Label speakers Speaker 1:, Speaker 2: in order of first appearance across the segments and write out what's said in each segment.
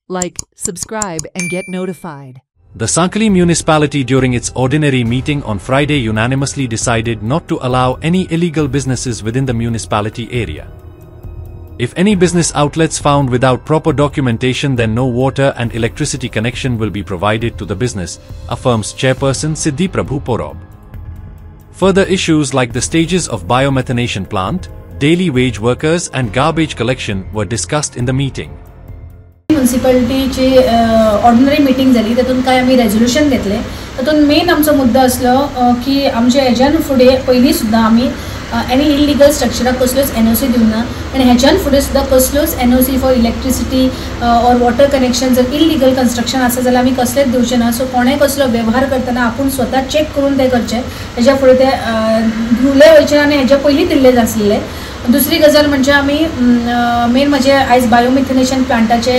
Speaker 1: Like, subscribe and get notified.
Speaker 2: The Sankhali municipality during its ordinary meeting on Friday unanimously decided not to allow any illegal businesses within the municipality area. If any business outlets found without proper documentation, then no water and electricity connection will be provided to the business, affirms Chairperson Siddhi Prabhu Porob. Further issues like the stages of biomethanation plant, daily wage workers and garbage collection were discussed in the meeting.
Speaker 3: म्युनिसिपालिटीची ordinary meeting जाली, तातूंत काय आमी resolution घेतले. तातूंत main आमचो मुद्दो आसलो की आमच्या हेच्यान फुडें पयलीं सुद्दां आमी एनी इल्लिगल स्ट्रक्चराक कसल्योच एनओसी दिवना आनी हेच्यान फुडें सुद्दां कसल्योच NOC for electricity or water connection जर इल्लिगल कंस्ट्रक्शन आसा जाल्यार आमी कसलेच दिवचे ना. सो कोणेय कसलो वेव्हार करतना आपूण स्वता चेक करून ते करचे, हेच्या फुडें ते दिवले वयचे आनी हेच्या पयलीं दिल्ले आसले. दुसरी गजाल म्हणजे आमी मेन म्हणजे आयज बायोमिथेनेशन प्लांटाचे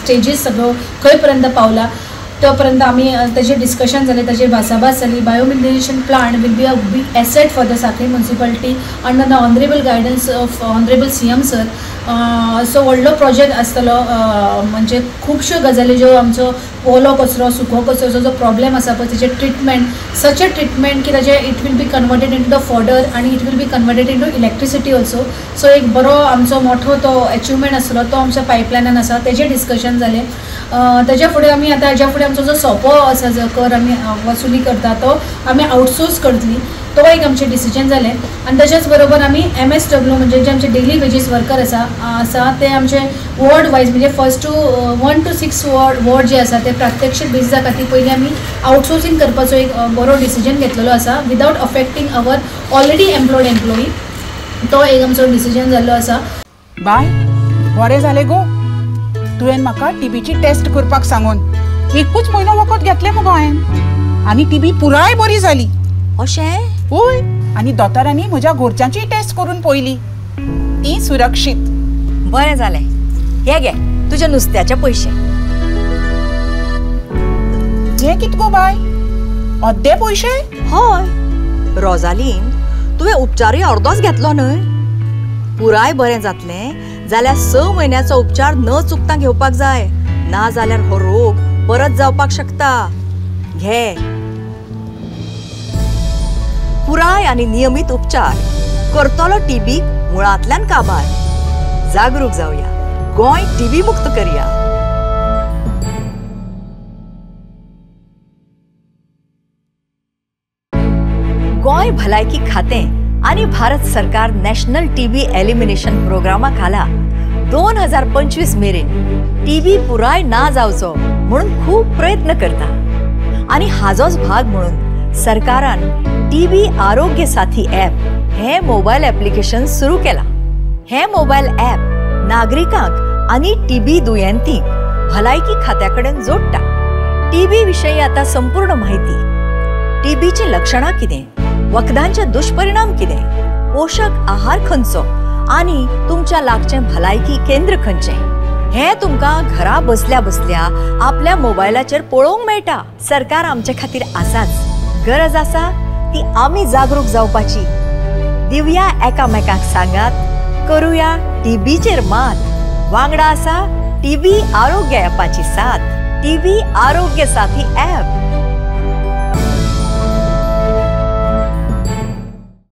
Speaker 3: स्टेजीस सगळो खंय पर्यंत पावला तो पर्यंत आमी तेजे डिस्कशन जालें, तेजेर भासाभास जाली. Biomethanation plant will be a big asset for the Sanquelim municipality under the honourable guidance of honourable CM sir. So व्हडलो प्रोजेक्ट आसतलो, म्हणजे खुबश्यो गजाली ज्यो आमचो ओलो कचरो सुको कचरोचो जो प्रॉब्लेम आसा पळय तेजे ट्रिटमेंट, सच अ ट्रिटमेंट की तेजे it will be converted into the fodder आनी it will be converted into electricity also. So एक बरो आमचो मोठो तो अचिवमेंट आसलो तो आमच्या पायपलायनान आसा, तेजें डिस्कशन जालें. तेज्या फुडें आमी आतां हेज्या फुडें आमचो जो सोंपो आसा जो कर आमी वसुली करता तो आमी आउटसोर्स करतली, तो एक आमचें डिसिजन जालें. आनी तेच्याच बरोबर आमी MSW म्हणजे जे आमचे डेली वेजीस वर्कर आसा ते आमचे वॉर्ड वायज म्हणजे फर्स्ट टू 1 to 6 वॉर्ड जे आसा ते प्रात्यक्षीक बेजिसा खातीर पयलीं आमी आउटसोर्सिंग करपाचो एक बरो डिसिजन घेतलेलो आसा without affecting our already employed employee. तो एक आमचो डिसिजन जाल्लो आसा.
Speaker 4: बाय बरें जालें गो, तुवें म्हाका TBची टेस्ट करपाक सांगून. एकूच म्हयनो वखद घेतलें मुगो हांवें आनी TB पुराय बरी जाली.
Speaker 5: अशें?
Speaker 4: होय, आनी दोतोरांनी म्हज्या घरच्यांची टेस्ट करून पळयली, ती सुरक्षीत.
Speaker 5: बरें जालें. हे घे तुजे नुस्त्याचे पयशे.
Speaker 4: हे कित गो बाय, अर्दे पयशे?
Speaker 5: हय रोजालीन, तुवें उपचारूय अर्दोच घेतलो न्हय. पुराय बरें जातलें जाल्यार 6 म्हयन्याचो उपचार न चुकता घेवपाक जाय, ना जाल्यार हो रोग परत जावपाक शकता. घे. पुराय आनी नियमित उपचार करतलो TB मुळांतल्यान काबार. जागरूक जावया, गोंय TB मुक्त करया. गोंय भलायकी खातें आनी भारत सरकार नॅशनल TB एलिमिनेशन प्रोग्रामा खाला 2025 मेरेन TB पुराय ना जावचो म्हणून खूब प्रयत्न करता. आनी हाजोच भाग म्हणून सरकारान TB आरोग्य साथी ॲप हे मोबायल ॲप्लिकेशन सुरू केला. हे मोबायल ॲप नागरिकांक आनी TB दुयेंतींक भलायकी खात्या कडेन जोडटा. TB विशयी आतां संपूर्ण म्हायती, TBची लक्षणां कितें, वखदांचे दुश्परिणाम कितें, पोषक आहार खंयचो आनी तुमच्या लागचें भलायकी केंद्र खंयचें हें तुमकां घरा बसल्या बसल्या आपल्या मोबायलाचेर पळोवंक मेळटा. सरकार आमचे खातीर आसाच. गरज आसा ती आमी जागरूक जावपाची. दिवया एकामेकांक सांगात, करुया TBचेर मात. वांगडा आसा TB आरोग्य ॲपाची साथ, TB आरोग्य साथी ॲप.